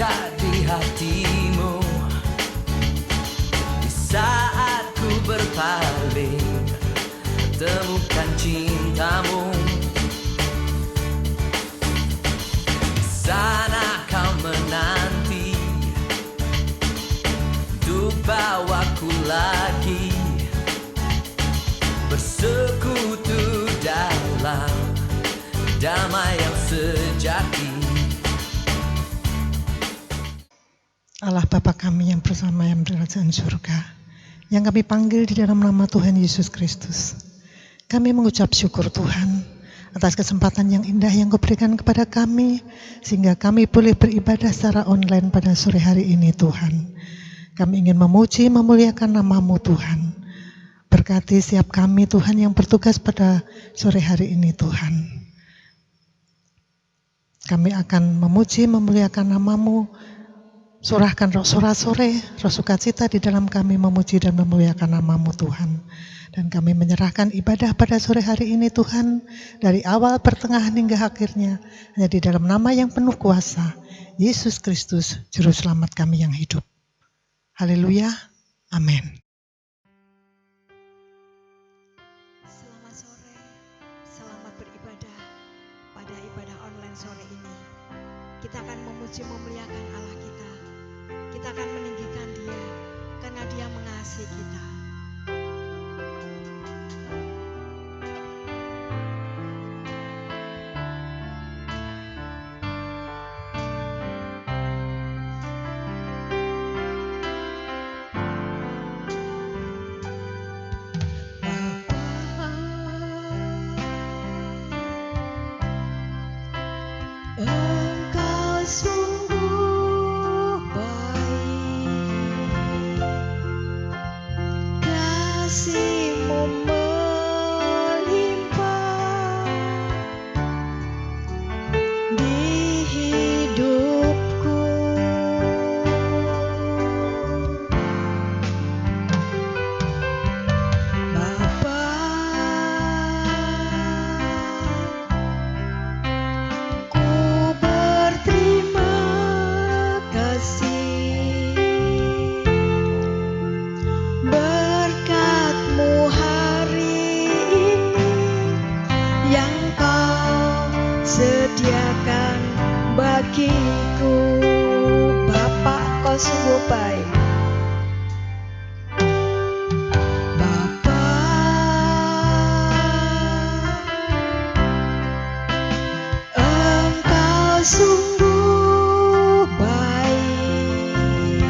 dekat di hatimu. Di saat ku berpaling, temukan cintamu. Sana kau menanti untuk bawaku lagi bersekutu dalam damai yang sejati. Allah Bapa kami yang bersama yang berada di surga, yang kami panggil di dalam nama Tuhan Yesus Kristus. Kami mengucap syukur Tuhan atas kesempatan yang indah yang Kau berikan kepada kami, sehingga kami boleh beribadah secara online pada sore hari ini Tuhan. Kami ingin memuji, memuliakan nama-Mu Tuhan. Berkati setiap kami Tuhan yang bertugas pada sore hari ini Tuhan. Kami akan memuji, memuliakan nama-Mu. Surahkan roh sore, roh sukacita di dalam kami memuji dan memuliakan nama-Mu Tuhan. Dan kami menyerahkan ibadah pada sore hari ini Tuhan, dari awal, pertengahan hingga akhirnya, hanya di dalam nama yang penuh kuasa, Yesus Kristus, Juru Selamat kami yang hidup. Haleluya, amin. Selamat sore, selamat beribadah pada ibadah online sore ini. Kita akan memuji memuliakan Allah kita. Kita akan meninggikan Dia, karena Dia mengasihi kita. Engkau sungguh baik, kasih-Mu melimpah di hidupku. Bapa, ku berterima kasih berkat-Mu hari ini yang Kau sediakan bagiku. Bapa, Kau sungguh baik. Bapa, Engkau sungguh baik,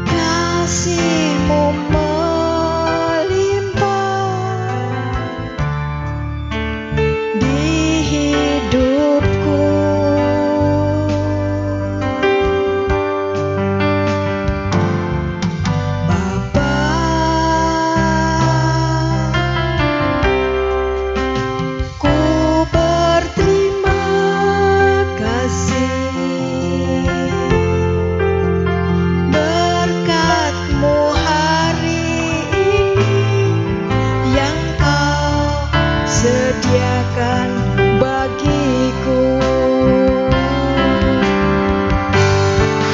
kasih-Mu melimpah di hidupku. Bapa, ku berterima kasih berkat-Mu hari ini yang Kau sediakan bagiku.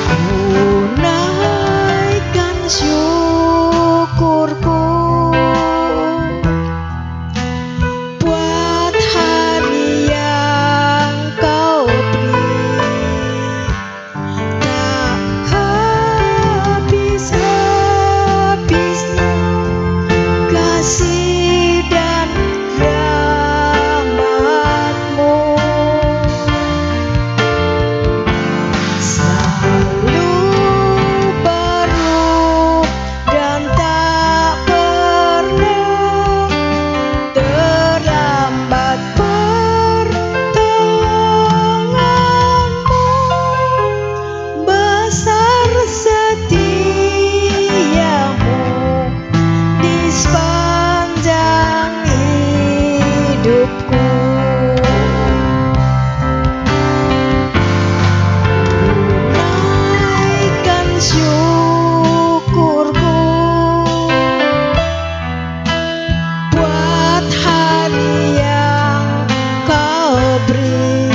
Ku naikkan syukurku buat hari yang Kau beri, tak habis-habisnya kasih dan rahmat-Mu. Selalu baru dan tak pernah terlambat pertolongan-Mu. Besar setia-Mu di sepanjang hidupku. Naikkan syukurku buat hari yang Kau beri,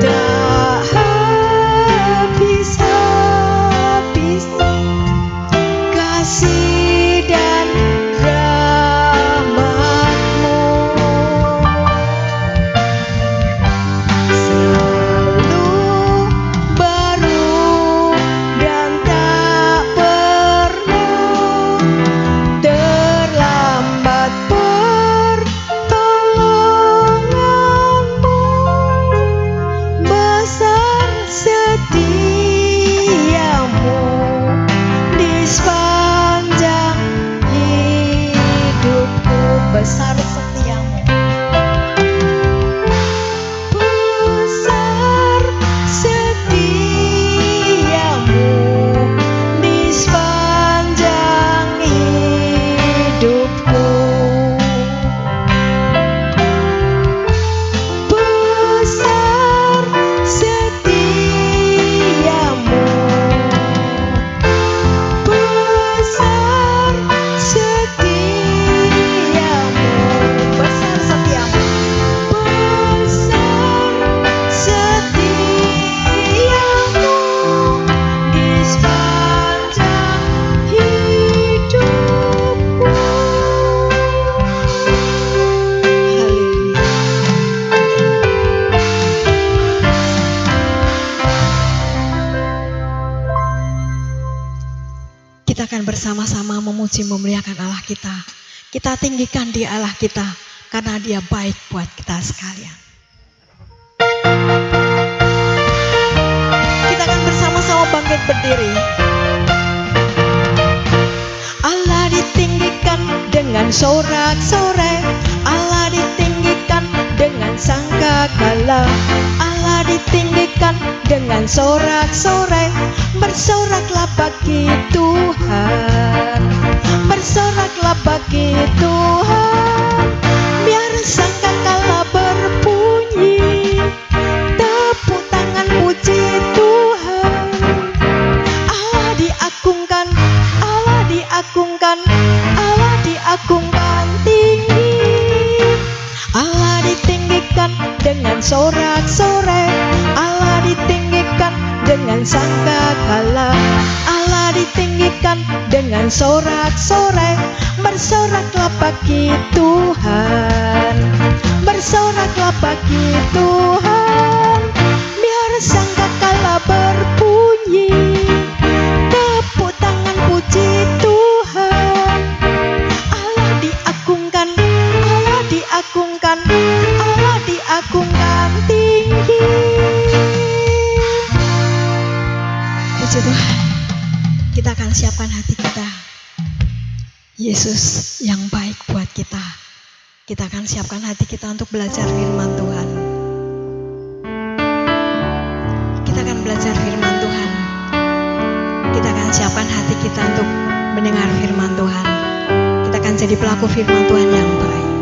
tak bersama-sama memuji memuliakan Allah kita. Kita tinggikan Dia Allah kita karena Dia baik buat kita sekalian. Kita akan bersama-sama bangkit berdiri. Allah ditinggikan dengan sorak-sorai, Allah ditinggikan dengan sangkakala, Allah ditinggikan dengan sorak-sorai. Bersoraklah bagi Tuhan, bersoraklah bagi Tuhan. Biar sangkakala berbunyi, tepuk tangan puji Tuhan. Allah diagungkan, Allah diagungkan, Allah diagungkan tinggi. Allah ditinggikan dengan sorak-sorai, Allah ditinggikan dengan sangkakala, Allah ditinggikan dengan sorak-sorai. Bersoraklah bagi Tuhan, bersoraklah bagi Tuhan. Biar sangkakala berbunyi, tepuk tangan puji Tuhan. Allah diagungkan, Allah diagungkan, Allah diagungkan tinggi. Puji Tuhan. Kita akan siapkan hati kita. Yesus yang baik buat kita. Kita akan siapkan hati kita untuk belajar firman Tuhan. Kita akan belajar firman Tuhan. Kita akan siapkan hati kita untuk mendengar firman Tuhan. Kita akan jadi pelaku firman Tuhan yang baik.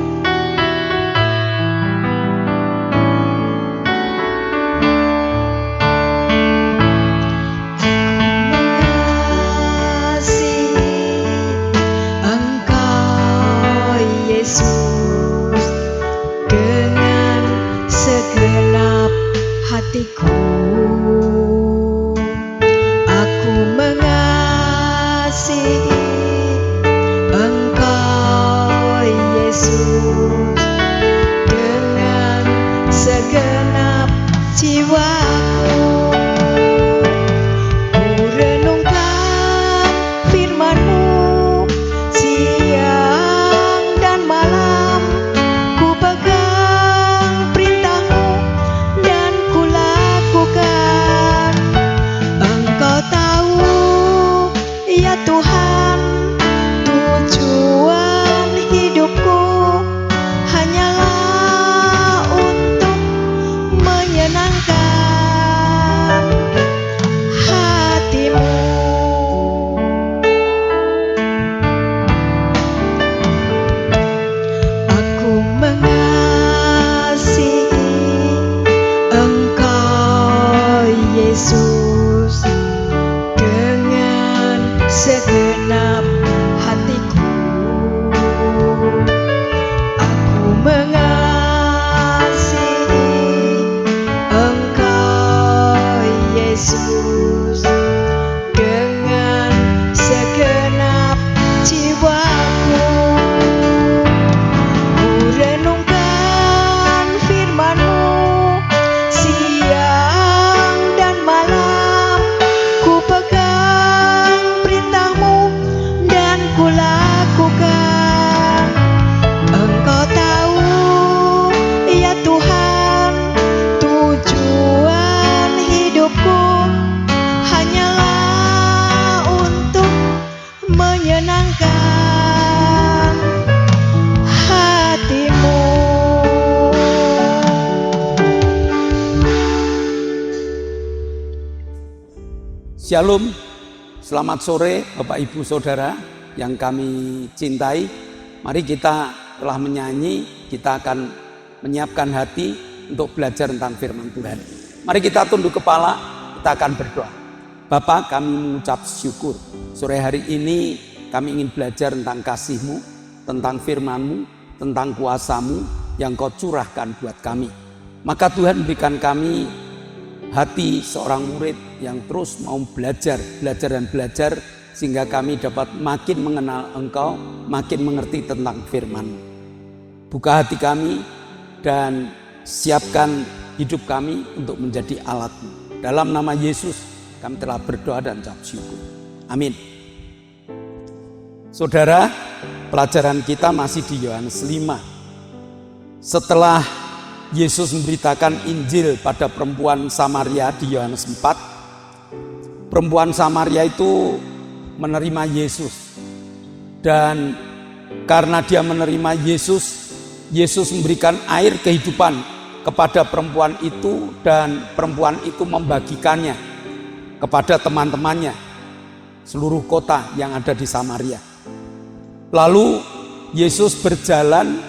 Hatiku, aku mengasihi Engkau Yesus dengan segenap jiwaku. Ku renungkan firman-Mu siang dan malam, ku pegang perintah-Mu dan ku lakukan. Engkau tahu ya Tuhan, tujuan hidupku hanyalah untuk menyenangkan hati-Mu. Aku mengasihi Engkau Yesus dengan segenap hatiku. Aku mengasihi Engkau Yesus dengan segenap jiwaku. Ku renungkan firman-Mu siang dan malam, ku pegang perintah-Mu dan ku lakukan. Engkau tahu ya Tuhan, tujuan hidupku hanyalah untuk menyenangkan hati-Mu. Shalom, selamat sore Bapak Ibu Saudara yang kami cintai. Mari kita telah menyanyi, kita akan menyiapkan hati untuk belajar tentang firman Tuhan. Mari kita tunduk kepala, kita akan berdoa. Bapa, kami mengucap syukur. Sore hari ini kami ingin belajar tentang kasih-Mu, tentang firman-Mu, tentang kuasa-Mu yang Kau curahkan buat kami. Maka Tuhan berikan kami hati seorang murid yang terus mau belajar dan belajar sehingga kami dapat makin mengenal Engkau, makin mengerti tentang firman. Buka hati kami dan siapkan hidup kami untuk menjadi alat-Mu. Dalam nama Yesus kami telah berdoa dan ucap syukur. Amin. Saudara, pelajaran kita masih di Yohanes 5. Setelah Yesus memberitakan Injil pada perempuan Samaria di Yohanes 4, perempuan Samaria itu menerima Yesus. Dan karena dia menerima Yesus, Yesus memberikan air kehidupan kepada perempuan itu, dan perempuan itu membagikannya kepada teman-temannya seluruh kota yang ada di Samaria. Lalu Yesus berjalan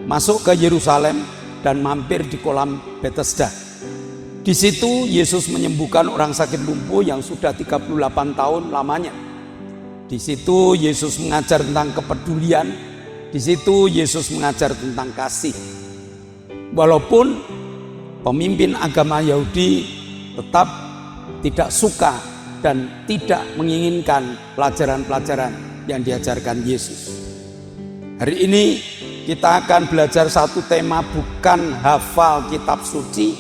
masuk ke Yerusalem dan mampir di kolam Bethesda. Di situ Yesus menyembuhkan orang sakit lumpuh yang sudah 38 tahun lamanya. Di situ Yesus mengajar tentang kepedulian. Di situ Yesus mengajar tentang kasih. Walaupun pemimpin agama Yahudi tetap tidak suka dan tidak menginginkan pelajaran-pelajaran yang diajarkan Yesus. Hari ini kita akan belajar satu tema, bukan hafal kitab suci,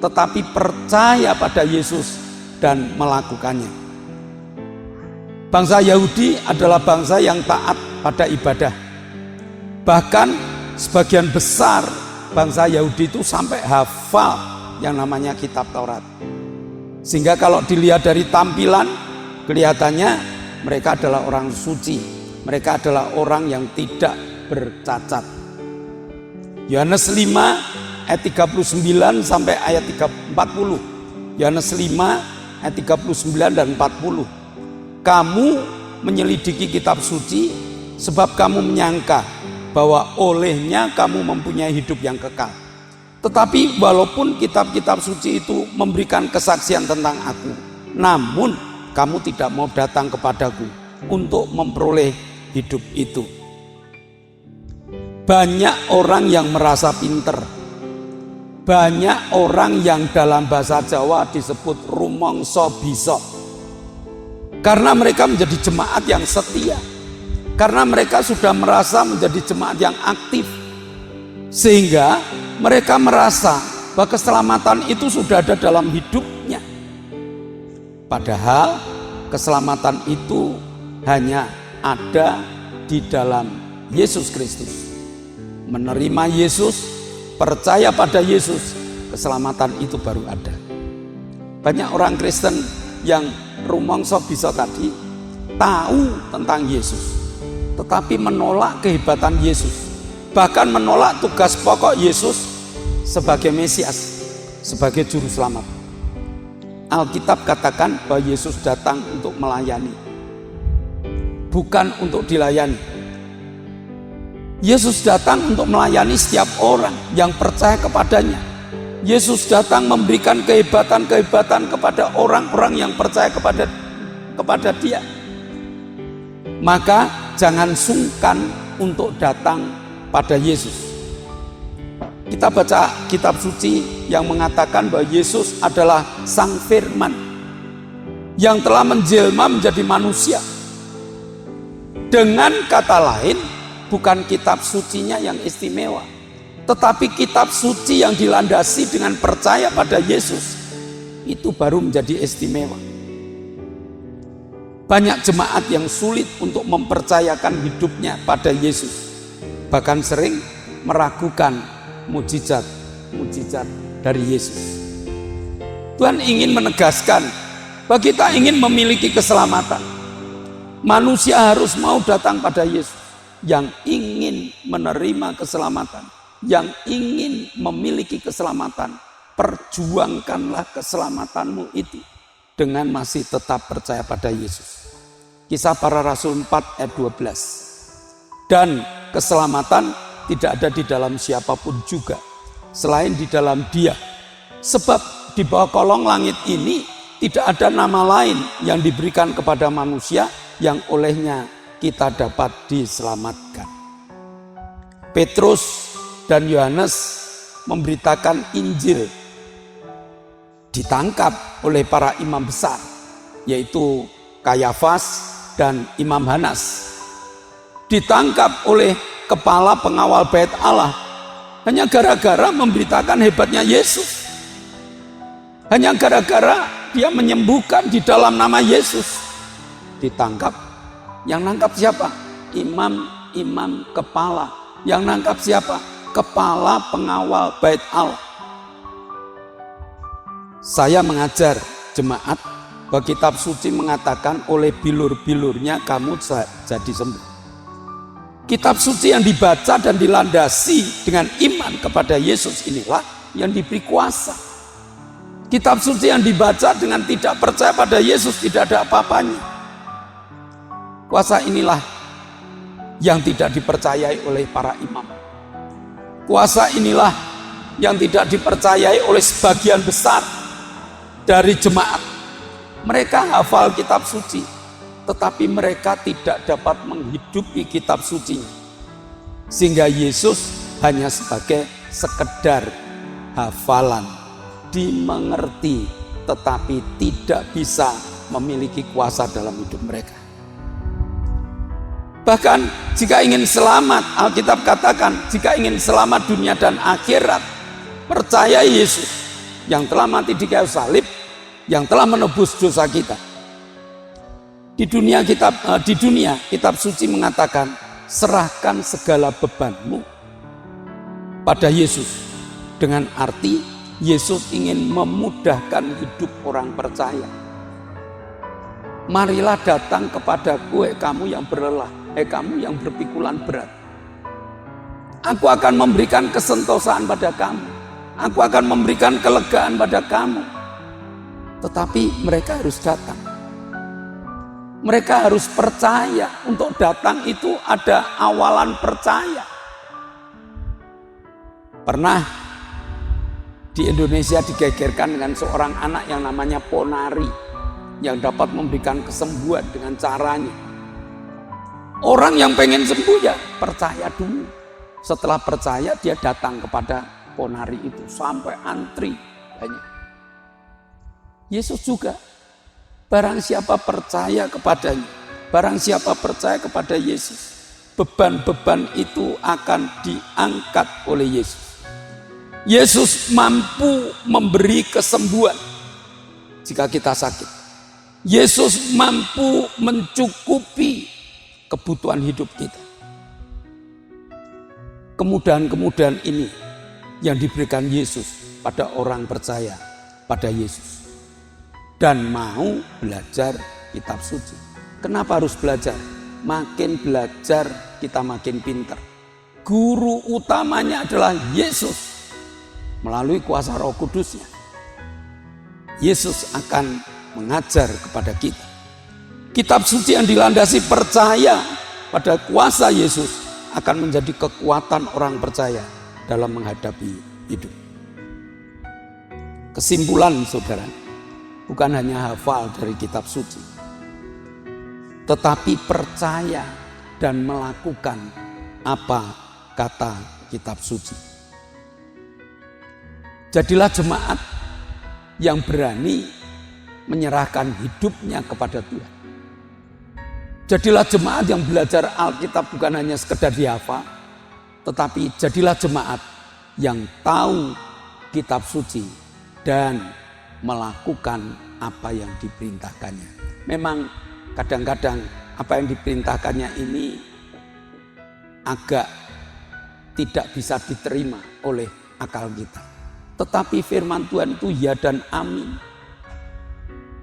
tetapi percaya pada Yesus dan melakukannya. Bangsa Yahudi adalah bangsa yang taat pada ibadah. Bahkan sebagian besar bangsa Yahudi itu sampai hafal yang namanya kitab Taurat. Sehingga kalau dilihat dari tampilan, kelihatannya mereka adalah orang suci. Mereka adalah orang yang tidak bercacat. Yohanes 5 ayat 39 sampai ayat 40. Yohanes 5 ayat 39 dan 40. Kamu menyelidiki kitab suci sebab kamu menyangka bahwa olehnya kamu mempunyai hidup yang kekal. Tetapi walaupun kitab-kitab suci itu memberikan kesaksian tentang aku, namun kamu tidak mau datang kepadaku untuk memperoleh hidup itu. Banyak orang yang merasa pinter. Banyak orang yang dalam bahasa Jawa disebut rumangsa bisa. Karena mereka menjadi jemaat yang setia. Karena mereka sudah merasa menjadi jemaat yang aktif. Sehingga mereka merasa bahwa keselamatan itu sudah ada dalam hidupnya. Padahal keselamatan itu hanya ada di dalam Yesus Kristus. Menerima Yesus, percaya pada Yesus, keselamatan itu baru ada. Banyak orang Kristen yang rumangsa bisa tadi tahu tentang Yesus, tetapi menolak kehebatan Yesus. Bahkan menolak tugas pokok Yesus sebagai Mesias, sebagai juru selamat. Alkitab katakan bahwa Yesus datang untuk melayani, bukan untuk dilayani. Yesus datang untuk melayani setiap orang yang percaya kepadanya. Yesus datang memberikan kehebatan-kehebatan kepada orang-orang yang percaya kepada Dia. Maka jangan sungkan untuk datang pada Yesus. Kita baca kitab suci yang mengatakan bahwa Yesus adalah Sang Firman yang telah menjelma menjadi manusia. Dengan kata lain, bukan kitab sucinya yang istimewa, tetapi kitab suci yang dilandasi dengan percaya pada Yesus, itu baru menjadi istimewa. Banyak jemaat yang sulit untuk mempercayakan hidupnya pada Yesus. Bahkan sering meragukan mujizat dari Yesus. Tuhan ingin menegaskan bahwa kita ingin memiliki keselamatan. Manusia harus mau datang pada Yesus. Yang ingin menerima keselamatan, yang ingin memiliki keselamatan, perjuangkanlah keselamatanmu itu dengan masih tetap percaya pada Yesus. Kisah Para Rasul 4 ayat 12. Dan keselamatan tidak ada di dalam siapapun juga selain di dalam Dia. Sebab di bawah kolong langit ini tidak ada nama lain yang diberikan kepada manusia yang olehnya kita dapat diselamatkan. Petrus dan Yohanes memberitakan Injil, ditangkap oleh para imam besar, yaitu Kayafas dan Imam Hanas. Ditangkap oleh kepala pengawal bait Allah hanya gara-gara memberitakan hebatnya Yesus. Hanya gara-gara dia menyembuhkan di dalam nama Yesus. Ditangkap Yang nangkap siapa? Imam kepala. Yang nangkap siapa? Kepala pengawal bait Allah. Saya mengajar jemaat bahwa kitab suci mengatakan oleh bilur-bilurnya kamu jadi sembuh. Kitab suci yang dibaca dan dilandasi dengan iman kepada Yesus inilah yang diberi kuasa. Kitab suci yang dibaca dengan tidak percaya pada Yesus tidak ada apa-apanya. Kuasa inilah yang tidak dipercayai oleh para imam. Kuasa inilah yang tidak dipercayai oleh sebagian besar dari jemaat. Mereka hafal kitab suci, tetapi mereka tidak dapat menghidupi kitab sucinya. Sehingga Yesus hanya sebagai sekedar hafalan, dimengerti, tetapi tidak bisa memiliki kuasa dalam hidup mereka. Bahkan jika ingin selamat, Alkitab katakan, jika ingin selamat dunia dan akhirat, percaya Yesus yang telah mati di kayu salib, yang telah menebus dosa kita. Di dunia kitab suci mengatakan, serahkan segala bebanmu pada Yesus. Dengan arti Yesus ingin memudahkan hidup orang percaya. Marilah datang kepadaku, kamu yang berlelah, kamu yang berpikulan berat. Aku akan memberikan kesentosaan pada kamu. Aku akan memberikan kelegaan pada kamu. Tetapi mereka harus datang. Mereka harus percaya. Untuk datang itu ada awalan percaya. Pernah di Indonesia digegerkan dengan seorang anak yang namanya Ponari, yang dapat memberikan kesembuhan dengan caranya. Orang yang pengen sembuh ya percaya dulu. Setelah percaya dia datang kepada Ponari itu sampai antri banyak. Yesus juga, barang siapa percaya kepadanya, barang siapa percaya kepada Yesus, beban-beban itu akan diangkat oleh Yesus. Yesus mampu memberi kesembuhan jika kita sakit. Yesus mampu mencukupi kebutuhan hidup kita. Kemudahan-kemudahan ini yang diberikan Yesus pada orang percaya pada Yesus dan mau belajar kitab suci. Kenapa harus belajar? Makin belajar kita makin pintar. Guru utamanya adalah Yesus melalui kuasa Roh Kudusnya. Yesus akan mengajar kepada kita. Kitab suci yang dilandasi percaya pada kuasa Yesus akan menjadi kekuatan orang percaya dalam menghadapi hidup. Kesimpulan saudara, bukan hanya hafal dari kitab suci, tetapi percaya dan melakukan apa kata kitab suci. Jadilah jemaat yang berani menyerahkan hidupnya kepada Tuhan. Jadilah jemaat yang belajar Alkitab bukan hanya sekedar dihafal, tetapi jadilah jemaat yang tahu kitab suci dan melakukan apa yang diperintahkannya. Memang kadang-kadang apa yang diperintahkannya ini agak tidak bisa diterima oleh akal kita. Tetapi firman Tuhan itu ya dan amin.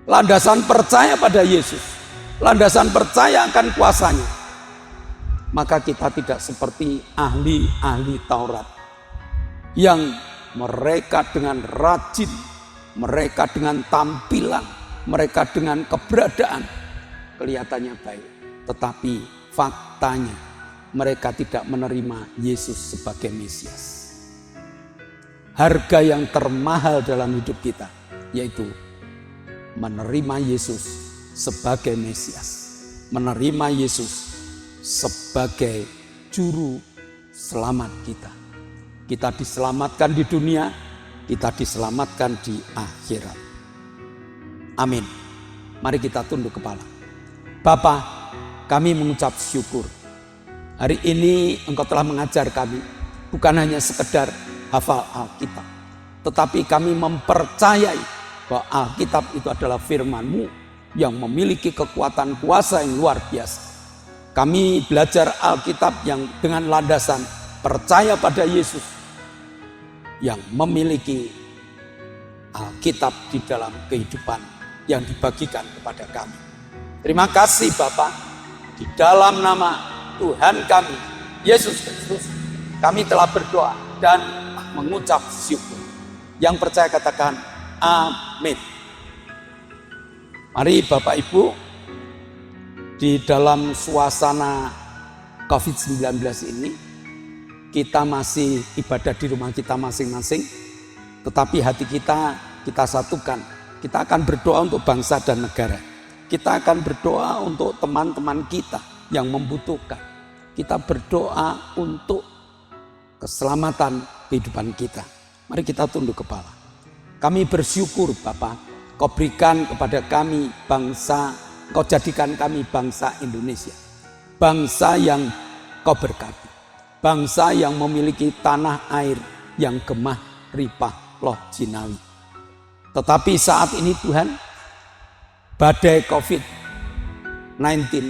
Landasan percaya pada Yesus, landasan percaya akan kuasanya. Maka kita tidak seperti ahli-ahli Taurat yang mereka dengan rajin, mereka dengan tampilan, mereka dengan keberadaan kelihatannya baik, tetapi faktanya mereka tidak menerima Yesus sebagai Mesias. Harga yang termahal dalam hidup kita yaitu menerima Yesus sebagai Mesias, menerima Yesus sebagai juru selamat kita. Kita diselamatkan di dunia, kita diselamatkan di akhirat. Amin. Mari kita tunduk kepala. Bapa, kami mengucap syukur. Hari ini Engkau telah mengajar kami, bukan hanya sekedar hafal Alkitab, tetapi kami mempercayai bahwa Alkitab itu adalah firman-Mu yang memiliki kekuatan kuasa yang luar biasa. Kami belajar Alkitab yang dengan landasan percaya pada Yesus yang memiliki Alkitab di dalam kehidupan yang dibagikan kepada kami. Terima kasih Bapa, di dalam nama Tuhan kami, Yesus Kristus, kami telah berdoa dan mengucap syukur. Yang percaya katakan amin. Mari Bapak Ibu, di dalam suasana COVID-19 ini, kita masih ibadah di rumah kita masing-masing, tetapi hati kita satukan. Kita akan berdoa untuk bangsa dan negara. Kita akan berdoa untuk teman-teman kita yang membutuhkan. Kita berdoa untuk keselamatan kehidupan kita. Mari kita tunduk kepala. Kami bersyukur Bapa, Kau berikan kepada kami bangsa, Kau jadikan kami bangsa Indonesia. Bangsa yang Kau berkati. Bangsa yang memiliki tanah air yang gemah, ripah, loh jinawi. Tetapi saat ini Tuhan, badai COVID-19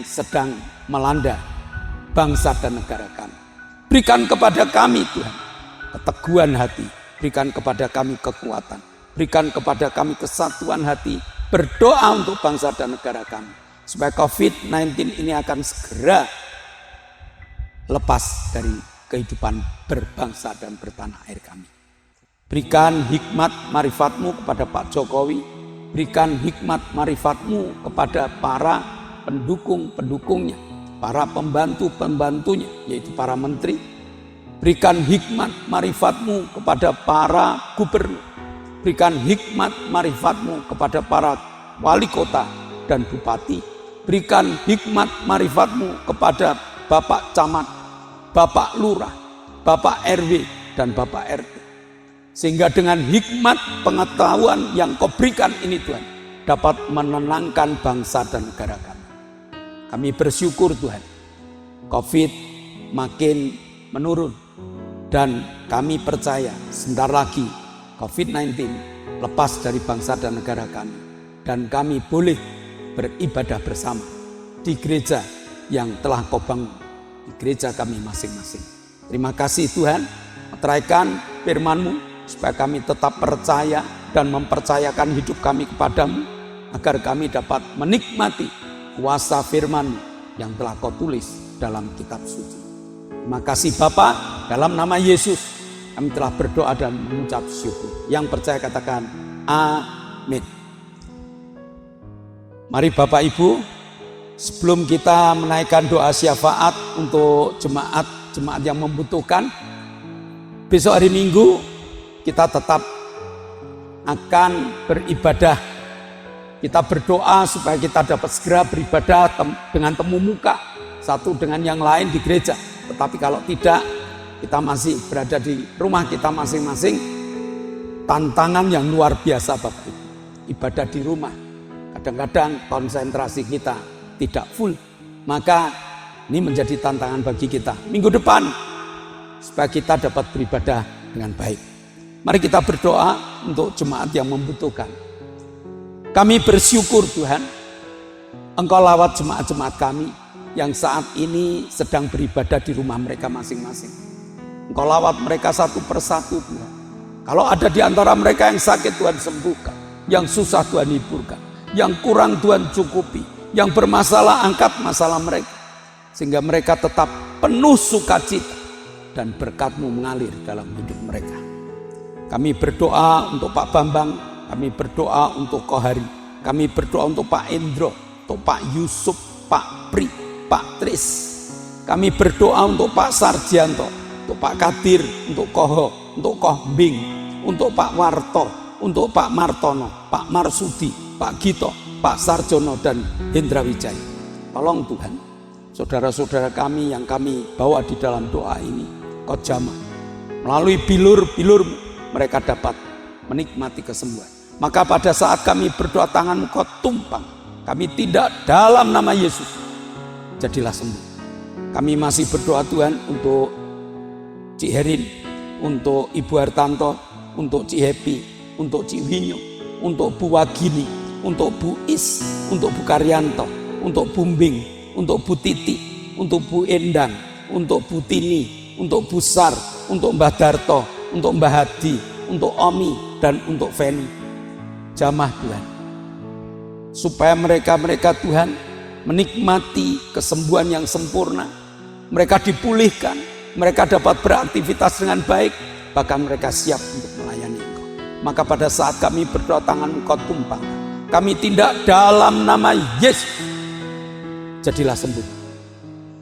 sedang melanda bangsa dan negara kami. Berikan kepada kami Tuhan keteguhan hati. Berikan kepada kami kekuatan. Berikan kepada kami kesatuan hati. Berdoa untuk bangsa dan negara kami. Supaya COVID-19 ini akan segera lepas dari kehidupan berbangsa dan bertanah air kami. Berikan hikmat marifat-Mu kepada Pak Jokowi. Berikan hikmat marifat-Mu kepada para pendukung-pendukungnya. Para pembantu-pembantunya, yaitu para menteri. Berikan hikmat marifat-Mu kepada para gubernur. Berikan hikmat marifat-Mu kepada para wali kota dan bupati. Berikan hikmat marifat-Mu kepada Bapak Camat, Bapak Lurah, Bapak RW, dan Bapak RT. Sehingga dengan hikmat pengetahuan yang Kau berikan ini Tuhan, dapat menenangkan bangsa dan negara kami. Kami bersyukur Tuhan, COVID makin menurun. Dan kami percaya sebentar lagi COVID-19 lepas dari bangsa dan negara kami. Dan kami boleh beribadah bersama di gereja yang telah Kau bangun, di gereja kami masing-masing. Terima kasih Tuhan, meteraikan firman-Mu supaya kami tetap percaya dan mempercayakan hidup kami kepadamu, agar kami dapat menikmati kuasa firman-Mu yang telah Kau tulis dalam kitab suci. Terima kasih Bapa, dalam nama Yesus kami telah berdoa dan mengucap syukur. Yang percaya katakan amin. Mari Bapak Ibu, sebelum kita menaikkan doa syafaat untuk jemaat yang membutuhkan, besok hari Minggu kita tetap akan beribadah. Kita berdoa supaya kita dapat segera beribadah dengan temu muka satu dengan yang lain di gereja. Tetapi kalau tidak, kita masih berada di rumah kita masing-masing. Tantangan yang luar biasa Bapak Ibu. Ibadah di rumah. Kadang-kadang konsentrasi kita tidak full. Maka ini menjadi tantangan bagi kita. Minggu depan, supaya kita dapat beribadah dengan baik. Mari kita berdoa untuk jemaat yang membutuhkan. Kami bersyukur Tuhan, Engkau lawat jemaat-jemaat kami yang saat ini sedang beribadah di rumah mereka masing-masing. Engkau lawat mereka satu persatu Tuhan. Kalau ada di antara mereka yang sakit Tuhan sembuhkan, yang susah Tuhan hiburkan, yang kurang Tuhan cukupi, yang bermasalah angkat masalah mereka. Sehingga mereka tetap penuh sukacita dan berkat-Mu mengalir dalam hidup mereka. Kami berdoa untuk Pak Bambang, kami berdoa untuk Kohari, kami berdoa untuk Pak Endro, untuk Pak Yusuf, Pak Pri, Pak Tris. Kami berdoa untuk Pak Sarjianto, untuk Pak Kadir, untuk Koho, untuk Kohbing, untuk Pak Warto, untuk Pak Martono, Pak Marsudi, Pak Gito, Pak Sarjono, dan Hendra Wijaya. Tolong Tuhan, saudara-saudara kami yang kami bawa di dalam doa ini, Kau jamah. Melalui bilur-bilur mereka dapat menikmati kesembuhan. Maka pada saat kami berdoa, tangan-Mu Kau tumpang. Kami tidak dalam nama Yesus. Jadilah sembuh. Kami masih berdoa Tuhan untuk Cik Herin, untuk Ibu Hartanto, untuk Cik Happy, untuk Cik Winyo, untuk Bu Wagini, untuk Bu Is, untuk Bu Karyanto, untuk Bu Mbing, untuk Bu Titi, untuk Bu Endang, untuk Bu Tini, untuk Bu Sar, untuk Mbah Darto, untuk Mbah Hadi, untuk Omi, dan untuk Feni. Jamah Tuhan, supaya mereka Tuhan menikmati kesembuhan yang sempurna, mereka dipulihkan, mereka dapat beraktivitas dengan baik, bahkan mereka siap untuk melayani Engkau. Maka pada saat kami berdoa, tangan Engkau tumpang, kami tindak dalam nama Yesus, jadilah sembuh.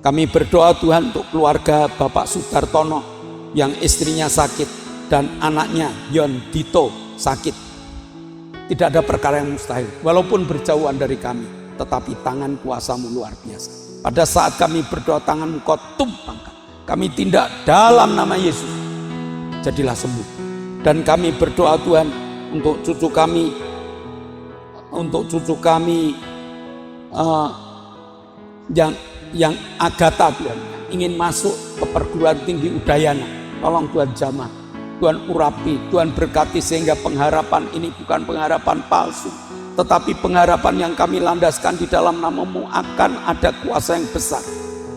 Kami berdoa Tuhan untuk keluarga Bapak Sudartono yang istrinya sakit dan anaknya Yon Dito sakit. Tidak ada perkara yang mustahil, walaupun berjauhan dari kami, tetapi tangan kuasa-Mu luar biasa. Pada saat kami berdoa, tangan Engkau tumpangkan, kami tindak dalam nama Yesus, jadilah sembuh. Dan kami berdoa Tuhan untuk cucu kami, yang Agatha Tuhan, ingin masuk ke perguruan tinggi Udayana. Tolong Tuhan jamah, Tuhan urapi, Tuhan berkati, sehingga pengharapan ini bukan pengharapan palsu, tetapi pengharapan yang kami landaskan di dalam nama-Mu, akan ada kuasa yang besar.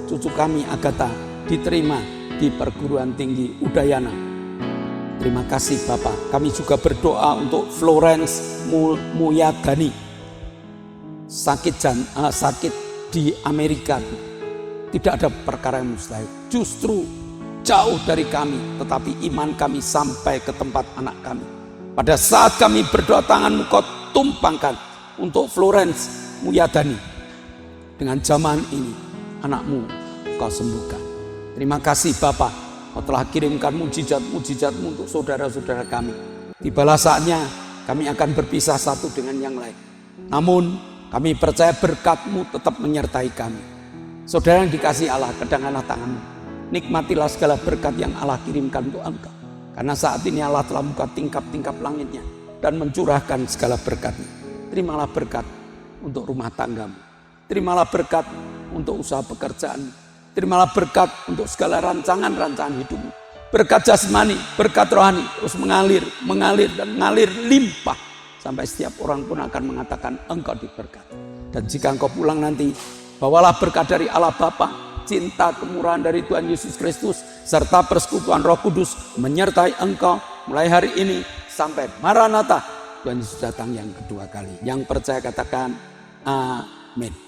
Cucu kami Agatha diterima di perguruan tinggi Udayana. Terima kasih Bapak. Kami juga berdoa untuk Florence Muyagani, sakit di Amerika. Tidak ada perkara yang mustahil. Justru jauh dari kami, tetapi iman kami sampai ke tempat anak kami. Pada saat kami berdoa, tangan-Mu Kau tumpangkan untuk Florence Muyagani. Dengan zaman ini, anak-Mu Kau sembuhkan. Terima kasih Bapak, Kau telah kirimkan mujizat-mujizat-Mu untuk saudara-saudara kami. Tibalah saatnya kami akan berpisah satu dengan yang lain. Namun kami percaya berkat-Mu tetap menyertai kami. Saudara yang dikasihi Allah, kedangkanlah tangan-Mu. Nikmatilah segala berkat yang Allah kirimkan untuk engkau. Karena saat ini Allah telah membuka tingkap-tingkap langitnya dan mencurahkan segala berkat-Nya. Terimalah berkat untuk rumah tanggamu. Terimalah berkat untuk usaha pekerjaan. Terimalah berkat untuk segala rancangan-rancangan hidupmu. Berkat jasmani, berkat rohani terus mengalir dan mengalir limpah. Sampai setiap orang pun akan mengatakan engkau diberkati. Dan jika engkau pulang nanti, bawalah berkat dari Allah Bapa, cinta kemurahan dari Tuhan Yesus Kristus, serta persekutuan Roh Kudus menyertai engkau mulai hari ini sampai Maranatha, Tuhan Yesus datang yang kedua kali. Yang percaya katakan amin.